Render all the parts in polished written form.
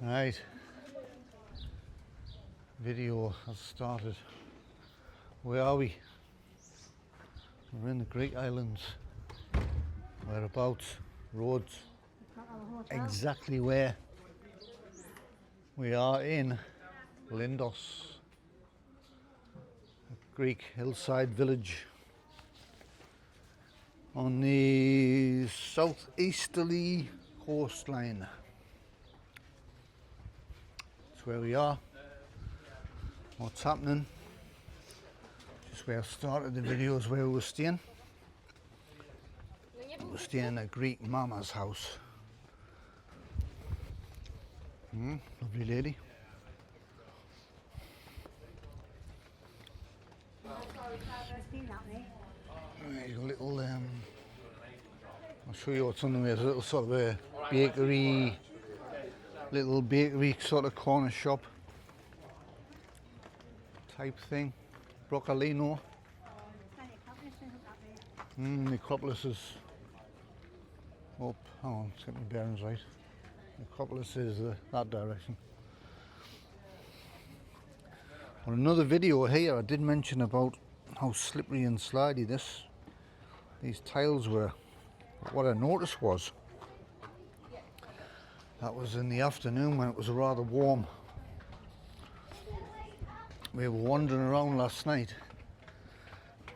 Right, video has started. Where are we? We're in the Greek islands. Whereabouts? Roads? Exactly where? We are in Lindos, a Greek hillside village on the southeasterly coastline. That's where we are. What's happening? Just where I started the video is where we were staying. We were staying at Greek Mama's house. Lovely lady. Right, a little I'll show you what's on the way. There's a little sort of a bakery sort of corner shop type thing. Broccolino. The Acropolis is up. Hang on, let's get my bearings right. The Acropolis is that direction. On another video here, I did mention about how slippery and slidey these tiles were. But what I noticed was that was in the afternoon when it was rather warm. We were wandering around last night,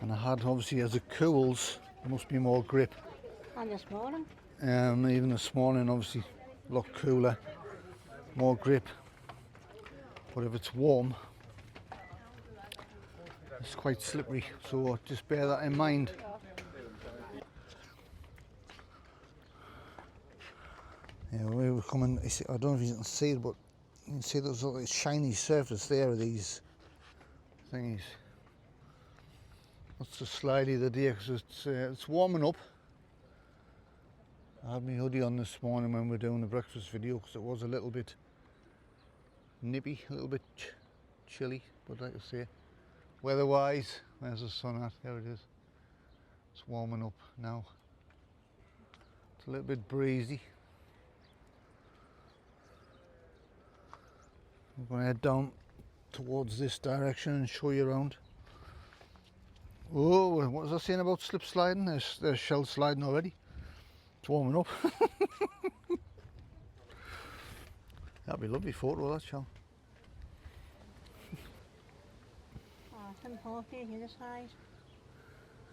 and I had, obviously, as it cools, there must be more grip. And this morning? Even this morning, obviously, a lot cooler, more grip. But if it's warm, it's quite slippery, so just bear that in mind. Yeah, we were coming, I don't know if you can see it, but you can see there's a shiny surface there of these thingies. That's the slidey the day, because it's warming up. I had my hoodie on this morning when we were doing the breakfast video, because it was a little bit nippy, a little bit chilly, but like I say, weather-wise, there's the sun at, there it is. It's warming up now. It's a little bit breezy. I'm going to head down towards this direction and show you around. Oh, what was I saying about slip sliding? There's shell sliding already. It's warming up. That'd be a lovely photo, that shell. Some coffee on the other side.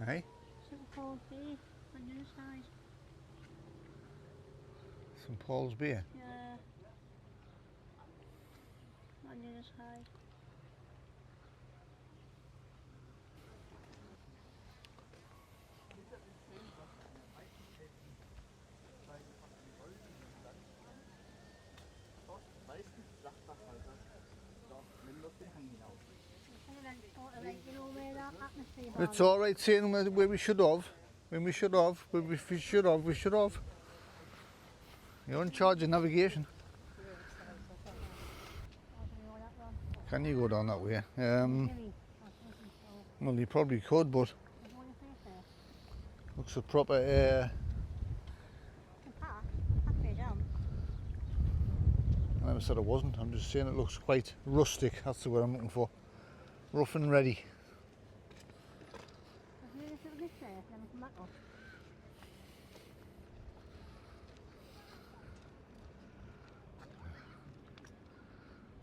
Hey? Some coffee on the other side. St Paul's beer? Yeah. On the other side. It's alright saying where we should have. We should have. You're in charge of navigation. Can you go down that way? Well, you probably could, but looks a proper. I never said it wasn't. I'm just saying it looks quite rustic. That's the word I'm looking for. Rough and ready.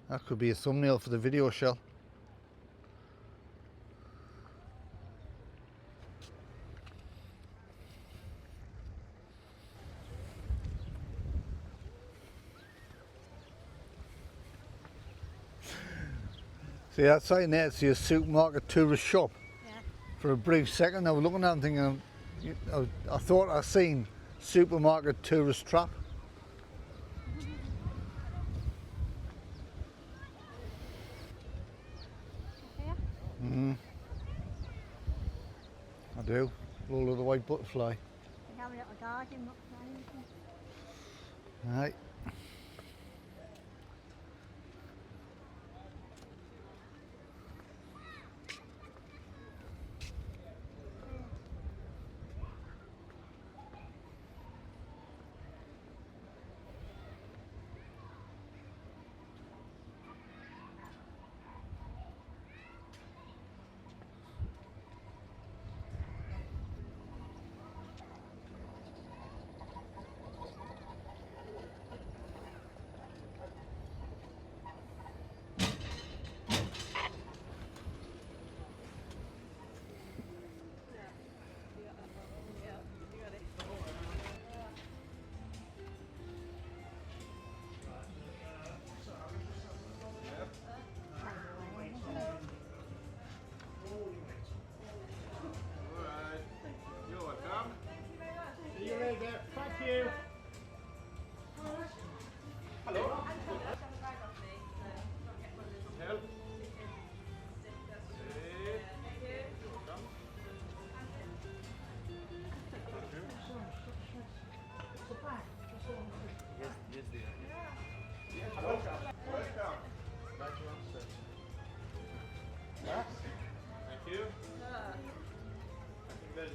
That could be a thumbnail for the video, Shell. See that sign there? It's your supermarket tourist shop. Yeah. For a brief second I was looking at it and thinking, I thought I seen supermarket tourist trap. I do. Roll of the white butterfly. You have a little garden, look nice. Right.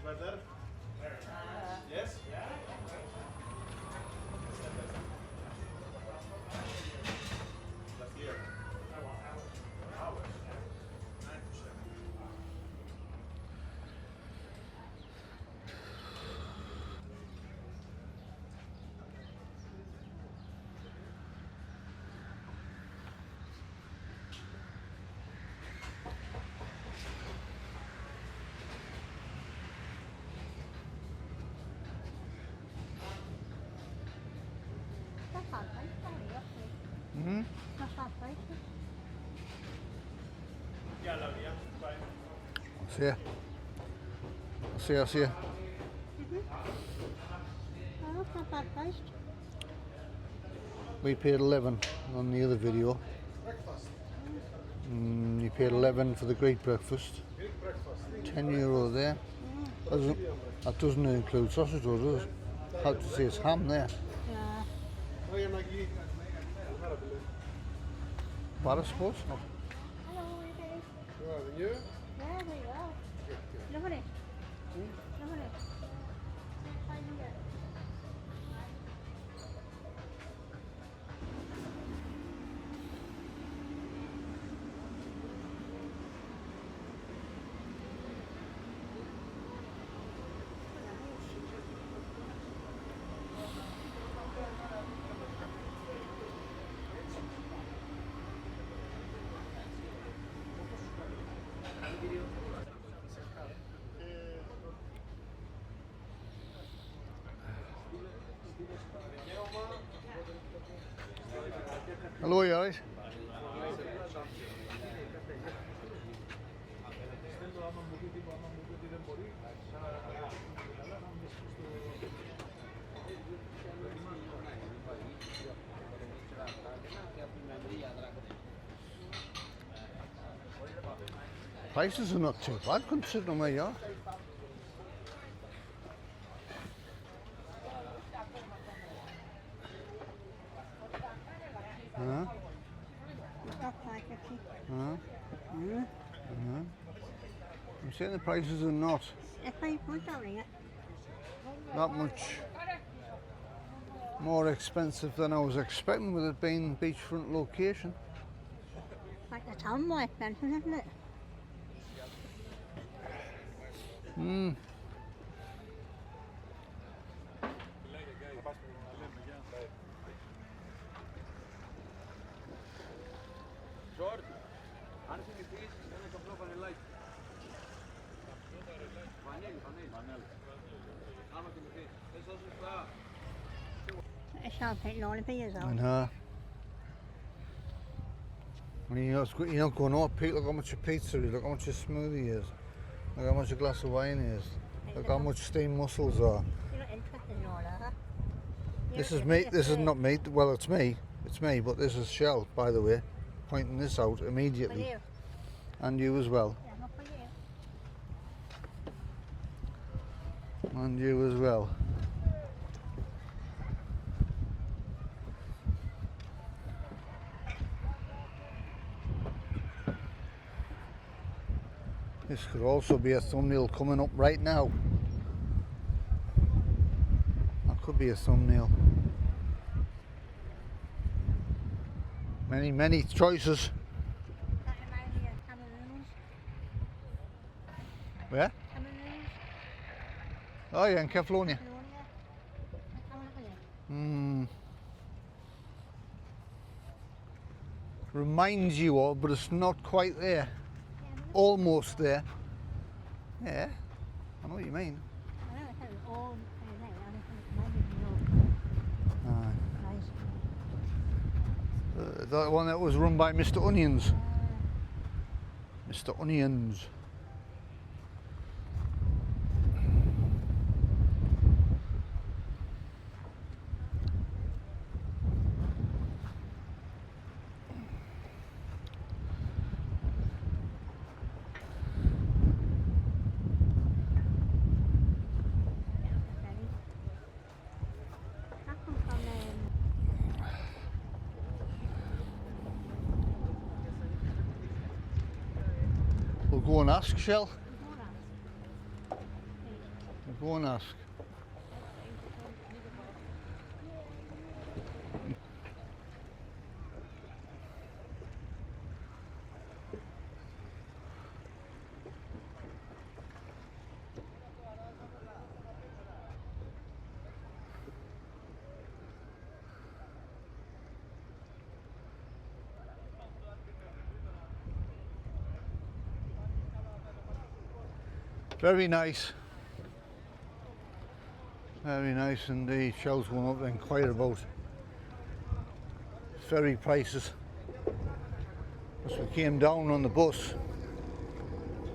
better? Yes? Last year. That's not right, sorry, okay. Hmm? That's not right. Yeah, love you. Bye. See ya. I'll see ya. Oh, that's not bad price. We paid 11 on the other video. You paid 11 for the great breakfast. €10 there. That doesn't include sausage, does it? How to say it's ham there. Yeah. But I suppose not. Hello, what are you doing? Well, you? Yeah, there you go. Look at it. Look at it. Find it. Hello, you alright? Prices are not too bad considering where you are. That's like a key. I'm saying the prices are not If I put down it, that much more expensive than I was expecting with it being beachfront location. like the town more expensive, isn't it? Short. Άνοιξε και φύγεις, ένα καπνό πανελάκι. Πανέλ. Άμα και με φύγεις. Θες όσο σωστά. It shall take long for years I out. know. I mean, you're not going, oh, Pete, look how much a pizza is, look how much a smoothie is, look how much a glass of wine is, look how much steamed mussels are. You're not interested in all that, huh? This is me, this is not me, well it's me, but this is Shell, by the way, pointing this out For immediately, you. and you as well, Yeah, not for you. and you as well. This could also be a thumbnail coming up right now. That could be a thumbnail. Many choices. That reminds me of Cameroons. Where? Cameroons. Oh yeah, in Kefalonia. Catalonia. Have a look at it. Reminds you of, but it's not quite there. Yeah, have a look. Almost there. Yeah, I know what you mean. I know it has all there, and it might be no nice. The one that was run by Mr. Onions. Mr. Onions. That comes from We'll go and ask Shell. Hold on. Go and ask. Very nice. Very nice indeed. Shell's going up to inquire about ferry prices. As we came down on the bus.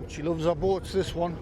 But she loves her boats, this one.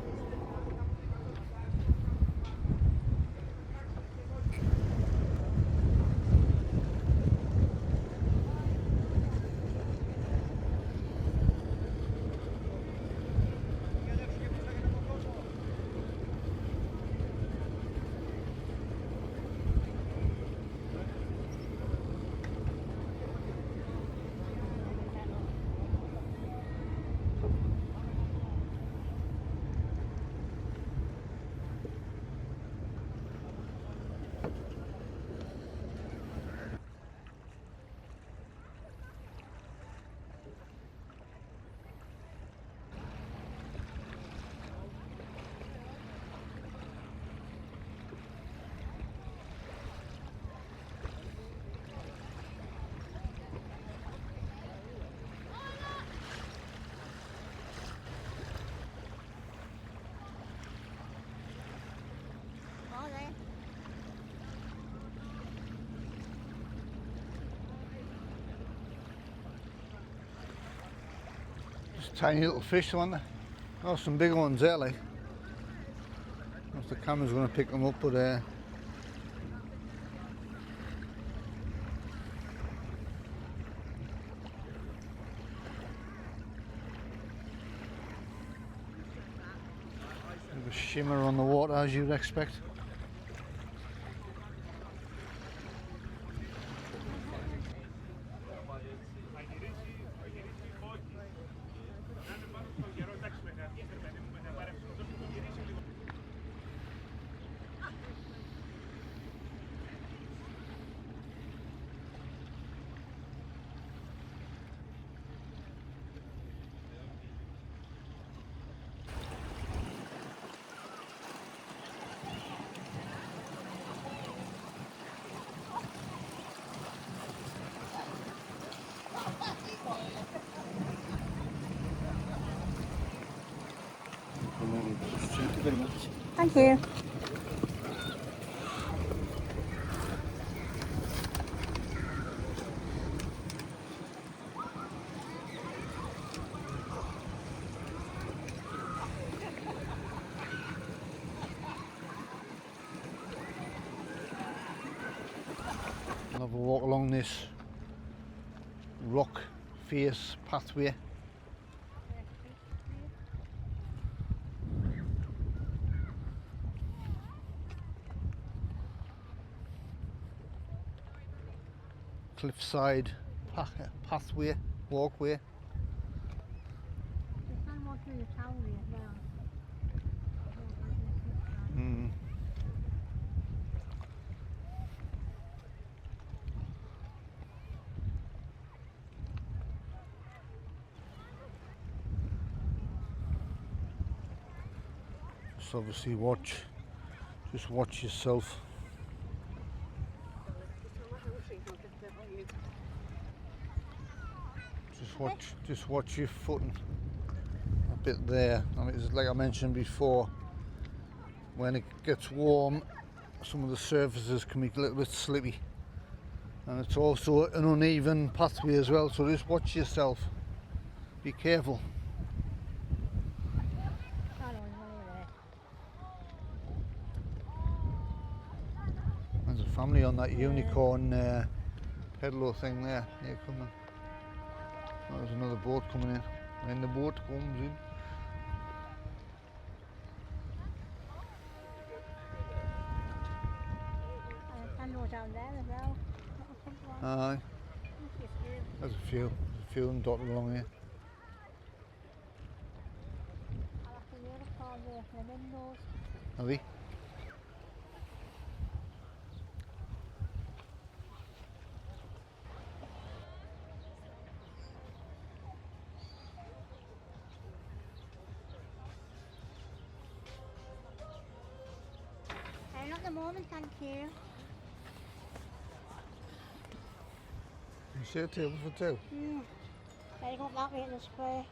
Just tiny little fish, aren't they? Oh, some big ones there, like. If the camera's going to pick them up, but a shimmer on the water, as you'd expect. Thank you very much. Thank you. I'll have a walk along this rock face pathway. Cliffside pathway, walkway. Just obviously just watch yourself. Just watch your footing a bit there. I mean, it's like I mentioned before, when it gets warm, some of the surfaces can be a little bit slippy, and it's also an uneven pathway as well. So just watch yourself. Be careful. There's a family on that unicorn pedalo thing there. Here coming. Oh, there's another boat coming in. When the boat comes in. Down there as well. Aye. There's a few of them dotted along here. I like the unicorn there, the Lindos. Are they? the moment, thank you. You share a table for two? Better go up that way in the square.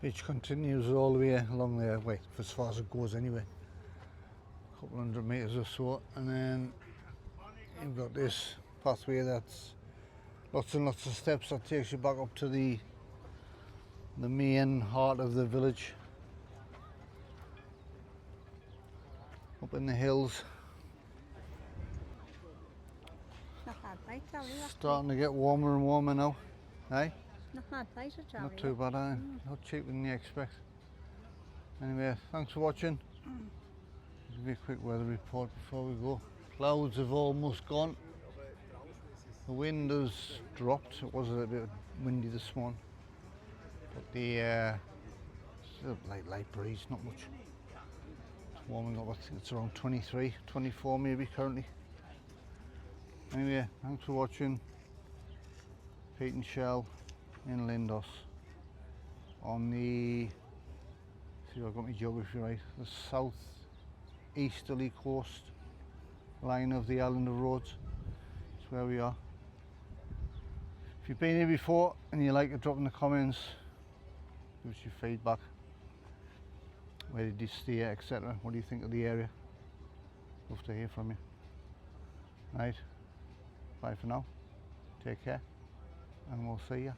Beach continues all the way along there, wait, for as far as it goes anyway. A couple hundred metres or so, and then you've got this pathway that's lots and lots of steps that takes you back up to the main heart of the village. Up in the hills. Not bad place, Charlie. Starting to get warmer and warmer now, eh? Not bad place, Charlie. Not too bad, eh? Not cheaper than you expect. Anyway, thanks for watching. Give me a quick weather report before we go. Clouds have almost gone. The wind has dropped. It was a bit windy this morning, but the still light breeze, not much. It's warming up. I think it's around 23, 24 maybe currently. Anyway, thanks for watching. Pete and Shell in Lindos on the, see if I've got my geography right, the south easterly coast line of the island of Rhodes. That's where we are. If you've been here before and you like it, drop in the comments, give us your feedback. Where did you stay, etc. What do you think of the area? Love to hear from you. Right, bye for now. Take care, and we'll see you.